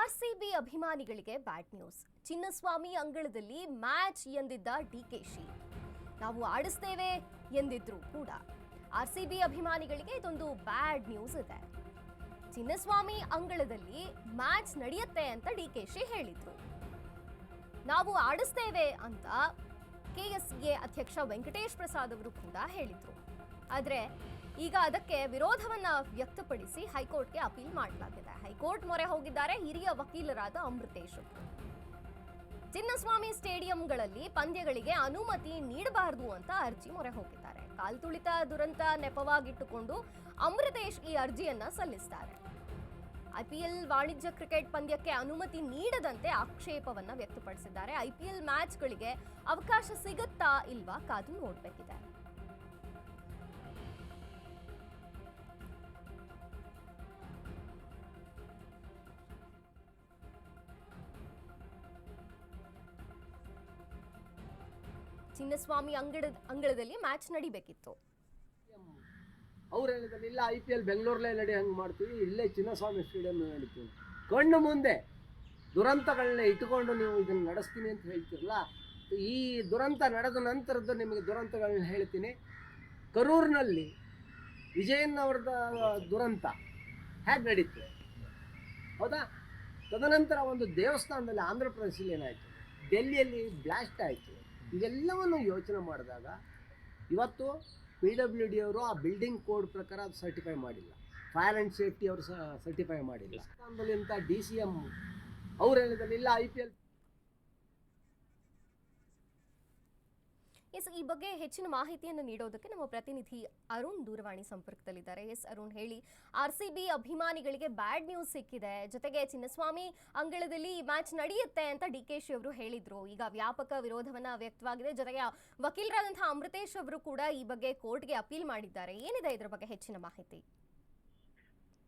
RCB ಅಭಿಮಾನಿಗಳಿಗೆ bad news. Chinnaswamy ಅಂಗಳದಲ್ಲಿ match ಎಂದಿದ್ದ DKShi ನಾವು ಆಡಿಸ್ತೇವೆ ಎಂದಿದ್ರು ಕೂಡ ಆರ್ಸಿಬಿ ಅಭಿಮಾನಿಗಳಿಗೆ ಇದೊಂದು ಬ್ಯಾಡ್ ನ್ಯೂಸ್ ಇದೆ. ಚಿನ್ನಸ್ವಾಮಿ ಅಂಗಳದಲ್ಲಿ ಮ್ಯಾಚ್ ನಡೆಯುತ್ತೆ ಅಂತ ಡಿಕೆಶಿ ಹೇಳಿದ್ರು. ನಾವು ಆಡಿಸ್ತೇವೆ ಅಂತ ಕೆಎಸ್ಸಿಎ ಅಧ್ಯಕ್ಷ ವೆಂಕಟೇಶ್ ಪ್ರಸಾದ್ ಅವರು ಕೂಡ ಹೇಳಿದ್ರು. ಆದರೆ ಈಗ ಅದಕ್ಕೆ ವಿರೋಧವನ್ನ ವ್ಯಕ್ತಪಡಿಸಿ ಹೈಕೋರ್ಟ್ಗೆ ಅಪೀಲ್ ಮಾಡಲಾಗಿದೆ. ಹೈಕೋರ್ಟ್ ಮೊರೆ ಹೋಗಿದ್ದಾರೆ ಹಿರಿಯ ವಕೀಲರಾದ ಅಮೃತೇಶ್. ಚಿನ್ನಸ್ವಾಮಿ ಸ್ಟೇಡಿಯಂಗಳಲ್ಲಿ ಪಂದ್ಯಗಳಿಗೆ ಅನುಮತಿ ನೀಡಬಾರದು ಅಂತ ಅರ್ಜಿ ಮೊರೆ ಹೋಗಿದ್ದಾರೆ. ಕಾಲ್ತುಳಿತ ದುರಂತ ನೆಪವಾಗಿಟ್ಟುಕೊಂಡು ಅಮೃತೇಶ್ ಈ ಅರ್ಜಿಯನ್ನ ಸಲ್ಲಿಸಿದ್ದಾರೆ. ಐಪಿಎಲ್ ವಾಣಿಜ್ಯ ಕ್ರಿಕೆಟ್ ಪಂದ್ಯಕ್ಕೆ ಅನುಮತಿ ನೀಡದಂತೆ ಆಕ್ಷೇಪವನ್ನ ವ್ಯಕ್ತಪಡಿಸಿದ್ದಾರೆ. ಐಪಿಎಲ್ ಮ್ಯಾಚ್ಗಳಿಗೆ ಅವಕಾಶ ಸಿಗುತ್ತಾ ಇಲ್ವಾ ಕಾದು ನೋಡಬೇಕಿದೆ. ಚಿನ್ನಸ್ವಾಮಿ ಅಂಗಳದಲ್ಲಿ ಮ್ಯಾಚ್ ನಡಿಬೇಕಿತ್ತು. ಅವ್ರು ಹೇಳಿದ್ರೆ ಇಲ್ಲ IPL ಬೆಂಗಳೂರಲ್ಲೇ ನಡಿ, ಹಂಗೆ ಮಾಡ್ತೀವಿ, ಇಲ್ಲೇ ಚಿನ್ನಸ್ವಾಮಿ ಸ್ಟೇಡಿಯಂ ನಡೀತೀವಿ. ಕಣ್ಣು ಮುಂದೆ ದುರಂತಗಳನ್ನ ಇಟ್ಟುಕೊಂಡು ನೀವು ಇದನ್ನು ನಡೆಸ್ತೀನಿ ಅಂತ ಹೇಳ್ತಿರಲ್ಲ, ಈ ದುರಂತ ನಡೆದ ನಂತರದ್ದು ನಿಮಗೆ ದುರಂತಗಳನ್ನ ಹೇಳ್ತೀನಿ. ಕರೂರಿನಲ್ಲಿ ವಿಜಯನ್ ಅವ್ರದ ದುರಂತ ಹೇಗೆ ನಡೀತು ಹೌದಾ? ತದನಂತರ ಒಂದು ದೇವಸ್ಥಾನದಲ್ಲಿ ಆಂಧ್ರ ಪ್ರದೇಶದಲ್ಲಿ ಏನಾಯಿತು, ಡೆಲ್ಲಿಯಲ್ಲಿ ಬ್ಲಾಸ್ಟ್ ಆಯಿತು. ಇವೆಲ್ಲವನ್ನು ಯೋಚನೆ ಮಾಡಿದಾಗ ಇವತ್ತು PWD ಅವರು ಆ ಬಿಲ್ಡಿಂಗ್ ಕೋಡ್ ಪ್ರಕಾರ ಅದು ಸರ್ಟಿಫೈ ಮಾಡಿಲ್ಲ, ಫೈರ್ ಆ್ಯಂಡ್ ಸೇಫ್ಟಿ ಅವರು ಸರ್ಟಿಫೈ ಮಾಡಿಲ್ಲ. ಅಂತ DCM ಅವ್ರು ಹೇಳಿದ್ರೆ ಇಲ್ಲ IPL. ಎಸ್, ಈ ಬಗ್ಗೆ ಹೆಚ್ಚಿನ ಮಾಹಿತಿಯನ್ನು ನೀಡೋದಕ್ಕೆ ನಮ್ಮ ಪ್ರತಿನಿಧಿ ಅರುಣ್ ದೂರವಾಣಿ ಸಂಪರ್ಕದಲ್ಲಿದ್ದಾರೆ. ಎಸ್ ಅರುಣ್, ಹೇಳಿ, ಆರ್ಸಿಬಿ ಅಭಿಮಾನಿಗಳಿಗೆ ಬ್ಯಾಡ್ ನ್ಯೂಸ್ ಸಿಕ್ಕಿದೆ. ಜೊತೆಗೆ ಚಿನ್ನಸ್ವಾಮಿ ಅಂಗಳದಲ್ಲಿ ಮ್ಯಾಚ್ ನಡೆಯುತ್ತೆ ಅಂತ ಡಿಕೆಶಿ ಅವರು ಹೇಳಿದ್ರು. ಈಗ ವ್ಯಾಪಕ ವಿರೋಧವನ್ನ ವ್ಯಕ್ತವಾಗಿದೆ. ಜೊತೆಗೆ ವಕೀಲರಾದಂತಹ ಅಮೃತೇಶ್ ಅವರು ಕೂಡ ಈ ಬಗ್ಗೆ ಕೋರ್ಟ್ಗೆ ಅಪೀಲ್ ಮಾಡಿದ್ದಾರೆ. ಏನಿದೆ ಇದರ ಬಗ್ಗೆ ಹೆಚ್ಚಿನ ಮಾಹಿತಿ?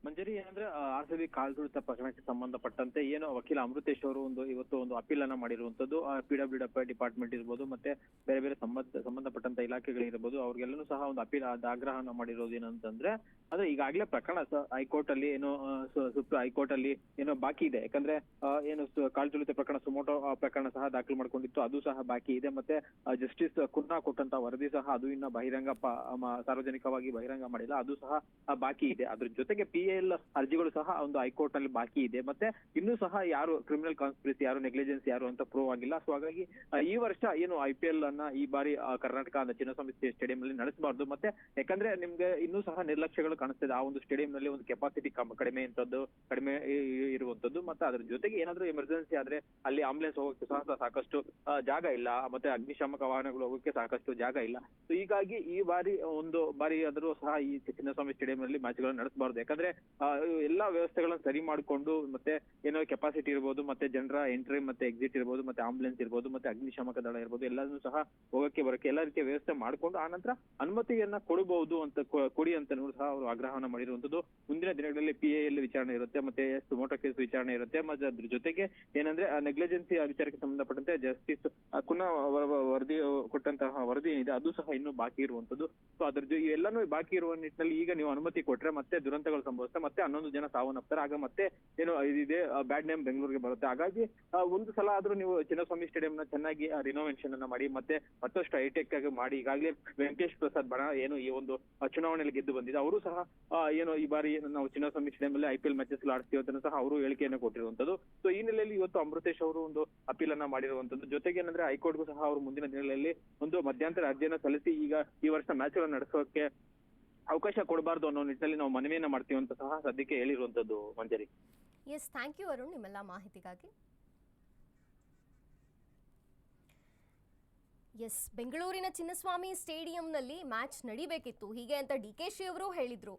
ಮಂಜರಿ, ಏನಂದ್ರೆ ಆರ್ಸಿಬಿ ಕಾಲ್ತುಳಿತ ಪ್ರಕರಣಕ್ಕೆ ಸಂಬಂಧಪಟ್ಟಂತೆ ಏನು ವಕೀಲ ಅಮೃತೇಶ್ ಅವರು ಇವತ್ತು ಒಂದು ಅಪೀಲ್ ಅನ್ನ ಮಾಡಿರುವಂತದ್ದು. PWD ಡಿಪಾರ್ಟ್ಮೆಂಟ್ ಇರ್ಬೋದು, ಮತ್ತೆ ಬೇರೆ ಬೇರೆ ಸಂಬಂಧಪಟ್ಟಂತ ಇಲಾಖೆಗಳಿರ್ಬೋದು, ಅವ್ರಿಗೆಲ್ಲನೂ ಸಹ ಒಂದು ಅಪೀಲ್ ಆಗ್ರಹನ ಮಾಡಿರೋದು ಏನಂತಂದ್ರೆ, ಅಂದ್ರೆ ಈಗಾಗಲೇ ಪ್ರಕರಣ ಹೈಕೋರ್ಟ್ ಅಲ್ಲಿ ಏನೋ ಹೈಕೋರ್ಟ್ ಅಲ್ಲಿ ಏನೋ ಬಾಕಿ ಇದೆ. ಯಾಕಂದ್ರೆ ಏನು ಕಾಲ್ತುಳಿತ ಪ್ರಕರಣ ಸುಮೋಟೋ ಪ್ರಕರಣ ಸಹ ದಾಖಲು ಮಾಡ್ಕೊಂಡಿತ್ತು, ಅದು ಸಹ ಬಾಕಿ ಇದೆ. ಮತ್ತೆ ಜಸ್ಟಿಸ್ ಕುನ್ನಾ ಕೊಟ್ಟಂತ ವರದಿ ಸಹ ಅದು ಇನ್ನ ಸಾರ್ವಜನಿಕವಾಗಿ ಬಹಿರಂಗ ಮಾಡಿಲ್ಲ, ಅದು ಸಹ ಬಾಕಿ ಇದೆ. ಅದ್ರ ಜೊತೆಗೆ PAL ಅರ್ಜಿಗಳು ಸಹ ಒಂದು ಹೈಕೋರ್ಟ್ ನಲ್ಲಿ ಬಾಕಿ ಇದೆ. ಮತ್ತೆ ಇನ್ನೂ ಸಹ ಯಾರು ಕ್ರಿಮಿನಲ್ ಕಾನ್ಸ್ಪಿರಸಿ, ಯಾರು ನೆಗ್ಲಿಜೆನ್ಸ್ ಯಾರು ಅಂತ ಪ್ರೂವ್ ಆಗಿಲ್ಲ. ಸೊ ಹಾಗಾಗಿ ಈ ವರ್ಷ ಏನು IPL ಅನ್ನ ಈ ಬಾರಿ ಕರ್ನಾಟಕ ಚಿನ್ನಸ್ವಾಮಿ ಸ್ಟೇಡಿಯಂ ನಲ್ಲಿ ನಡೆಸಬಾರ್ದು. ಮತ್ತೆ ಯಾಕಂದ್ರೆ ನಿಮ್ಗೆ ಇನ್ನೂ ಸಹ ನಿರ್ಲಕ್ಷ್ಯಗಳು ಕಾಣಿಸ್ತಿದೆ. ಆ ಒಂದು ಸ್ಟೇಡಿಯಂ ನಲ್ಲಿ ಒಂದು ಕೆಪಾಸಿಟಿ ಕಡಿಮೆ ಇರುವಂತದ್ದು. ಮತ್ತೆ ಅದ್ರ ಜೊತೆಗೆ ಏನಾದ್ರೂ ಎಮರ್ಜೆನ್ಸಿ ಆದ್ರೆ ಅಲ್ಲಿ ಆಂಬುಲೆನ್ಸ್ ಹೋಗೋಕೆ ಸಹ ಸಾಕಷ್ಟು ಜಾಗ ಇಲ್ಲ, ಮತ್ತೆ ಅಗ್ನಿಶಾಮಕ ವಾಹನಗಳು ಹೋಗೋಕೆ ಸಾಕಷ್ಟು ಜಾಗ ಇಲ್ಲ. ಸೊ ಹೀಗಾಗಿ ಈ ಬಾರಿ ಒಂದು ಬಾರಿ ಆದ್ರೂ ಸಹ ಈ ಚಿನ್ನಸ್ವಾಮಿ ಸ್ಟೇಡಿಯಂ ನಲ್ಲಿ ಮ್ಯಾಚ್ ಗಳನ್ನ ನಡೆಸಬಾರ್ದು. ಯಾಕಂದ್ರೆ ಎಲ್ಲಾ ವ್ಯವಸ್ಥೆಗಳನ್ನ ಸರಿ ಮಾಡಿಕೊಂಡು, ಮತ್ತೆ ಏನೋ ಕೆಪಾಸಿಟಿ ಇರ್ಬೋದು, ಮತ್ತೆ ಜನರ ಎಂಟ್ರಿ ಮತ್ತೆ ಎಕ್ಸಿಟ್ ಇರ್ಬೋದು, ಮತ್ತೆ ಆಂಬುಲೆನ್ಸ್ ಇರ್ಬೋದು, ಮತ್ತೆ ಅಗ್ನಿಶಾಮಕ ದಳ ಇರ್ಬೋದು, ಎಲ್ಲಾನು ಸಹ ಹೋಗಕ್ಕೆ ಬರಕ್ಕೆ ಎಲ್ಲಾ ರೀತಿಯ ವ್ಯವಸ್ಥೆ ಮಾಡ್ಕೊಂಡು ಆ ನಂತರ ಅನುಮತಿಯನ್ನ ಕೊಡಬಹುದು ಅಂತ ಕೊಡಿ ಅಂತ ಸಹ ಅವರು ಆಗ್ರಹವನ್ನ ಮಾಡಿರುವಂತದ್ದು. ಮುಂದಿನ ದಿನಗಳಲ್ಲಿ PAL ವಿಚಾರಣೆ ಇರುತ್ತೆ, ಮತ್ತೆ ಸುಮೋಟೋ ಕೇಸ್ ವಿಚಾರಣೆ ಇರುತ್ತೆ. ಮತ್ತೆ ಅದ್ರ ಜೊತೆಗೆ ಏನಂದ್ರೆ ನೆಗ್ಲಿಜೆನ್ಸಿ ವಿಚಾರಕ್ಕೆ ಸಂಬಂಧಪಟ್ಟಂತೆ ಜಸ್ಟಿಸ್ ಕುನ್ನಾ ವರದಿ ಕೊಟ್ಟಂತಹ ವರದಿ ಏನಿದೆ ಅದು ಸಹ ಇನ್ನೂ ಬಾಕಿ ಇರುವಂತದ್ದು. ಸೊ ಅದ್ರ ಇವೆಲ್ಲಾನು ಬಾಕಿ ಇರುವ ನಿಟ್ಟಿನಲ್ಲಿ ಈಗ ನೀವು ಅನುಮತಿ ಕೊಟ್ರೆ ಮತ್ತೆ ದುರಂತಗಳು ಸಂಭವಿಸುತ್ತೆ, ಮತ್ತೆ 11 ಜನ ಸಾವನ್ನಪ್ತಾರೆ. ಆಗ ಮತ್ತೆ ಏನು ಇದಿದೆ ಬ್ಯಾಡ್ ನೇಮ್ ಬೆಂಗಳೂರಿಗೆ ಬರುತ್ತೆ. ಹಾಗಾಗಿ ಒಂದು ಸಲ ಆದ್ರೂ ನೀವು ಚಿನ್ನಸ್ವಾಮಿ ಸ್ಟೇಡಿಯಂ ನ ಚೆನ್ನಾಗಿ ರಿನೋವೇಷನ್ ಅನ್ನ ಮಾಡಿ, ಮತ್ತೆ ಮತ್ತಷ್ಟು ಹೈಟೆಕ್ ಆಗಿ ಮಾಡಿ. ಈಗಾಗಲೇ ವೆಂಕಟೇಶ್ ಪ್ರಸಾದ್ ಬಣ ಏನು ಈ ಒಂದು ಚುನಾವಣೆಯಲ್ಲಿ ಗೆದ್ದು ಬಂದಿದೆ, ಅವರು ಸಹ ಏನು ಈ ಬಾರಿ ನಾವು ಚಿನ್ನಸ್ವಾಮಿ ಸ್ಟೇಡಿಯಂ ಅಲ್ಲಿ IPL ಮ್ಯಾಚಸ್ ಆಡ್ತೀವಿ ಅಂತ ಸಹ ಅವರು ಹೇಳಿಕೆಯನ್ನು ಕೊಟ್ಟಿರುವಂತದ್ದು. ಸೊ ಈ ನೆಲೆಯಲ್ಲಿ ಇವತ್ತು ಅಮೃತೇಶ್ ಅವರು ಒಂದು ಅಪೀಲ್ ಅನ್ನ ಮಾಡಿರುವಂತದ್ದು. ಜೊತೆಗೆ ಏನಂದ್ರೆ ಹೈಕೋರ್ಟ್ಗೂ ಸಹ ಅವರು ಮುಂದಿನ ದಿನಗಳಲ್ಲಿ ಒಂದು ಮಧ್ಯಂತರ ಅರ್ಜಿಯನ್ನ ಸಲ್ಲಿಸಿ ಈಗ ಈ ವರ್ಷ ಮ್ಯಾಚ್ ಗಳನ್ನ ನಡೆಸೋಕೆ ಅವಕಾಶ ಕೊಡಬಾರ್ದು ಅನ್ನೋ ನಿಟ್ಟಿನಲ್ಲಿ ನಾವು ಮನವಿಯನ್ನ ಮಾಡ್ತೀವಿ ಅಂತ ಸಹ ಸದ್ಯಕ್ಕೆ ಹೇಳಿರುವಂತದ್ದು. ಮಂಜರಿ, ಎಸ್, ಥ್ಯಾಂಕ್ ಯು ಅರುಣ್ ನಿಮ್ಮೆಲ್ಲ ಮಾಹಿತಿಗಾಗಿ. ಎಸ್, ಬೆಂಗಳೂರಿನ ಚಿನ್ನಸ್ವಾಮಿ ಸ್ಟೇಡಿಯಂನಲ್ಲಿ ಮ್ಯಾಚ್ ನಡಿಬೇಕಿತ್ತು ಹೀಗೆ ಅಂತ ಡಿಕೆಶಿ ಅವರು ಹೇಳಿದ್ರು.